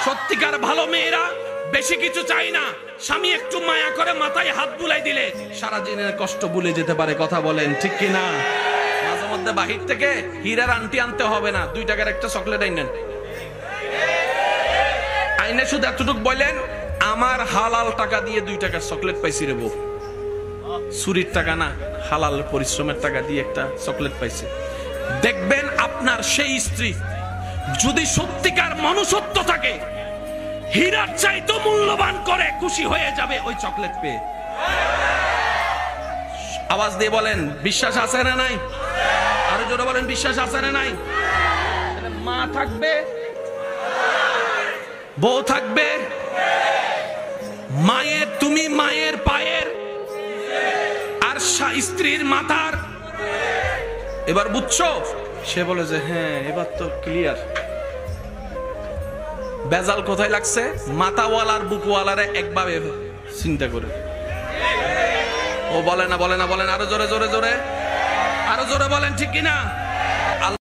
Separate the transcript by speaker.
Speaker 1: সত্যিকার ভালো মেয়েরা বেশি কিছু চাই না, স্বামী একটু মায়া করে মাথায় হাত বুলাই দিলে সারা দিনের কষ্ট ভুলে যেতে পারে। কথা বলেন ঠিক কিনা? মাঝে মধ্যে বাহির থেকে হীরার আন্টি আনতে হবে না, 2 টাকার একটা চকলেট আইনেন, আইনে শুধু এতটুকু বলেন, আমার হালাল টাকা দিয়ে 2 টাকার চকলেট পাইছি রে বউ, চুরির টাকা না, হালাল পরিশ্রমের টাকা দিয়ে একটা চকলেট পাইছে। দেখবেন আপনার সেই স্ত্রী যদি সত্যিকার মনুষ্যত্ব থাকে, হীরার চাইতে মূল্যবান করে খুশি হয়ে যাবে ওই চকলেট পেয়ে। আওয়াজ দিয়ে বলেন বিশ্বাস আছে না নাই? আরো জোরে বলেন বিশ্বাস আছে না নাই? মা থাকবে, বউ থাকবে, মায়ের, তুমি মায়ের পায়ের আর স্ত্রীর মাথার। এবার বুঝছো? সে বলে যে হ্যাঁ এবার তো ক্লিয়ার। বেজাল কোথায় লাগছে? মাথাওয়ালার বুকওয়ালারে একভাবে চিন্তা করে। ও বলে না, বলে না, বলেন আরো জোরে জোরে জোরে, আরো জোরে বলেন ঠিক কিনা?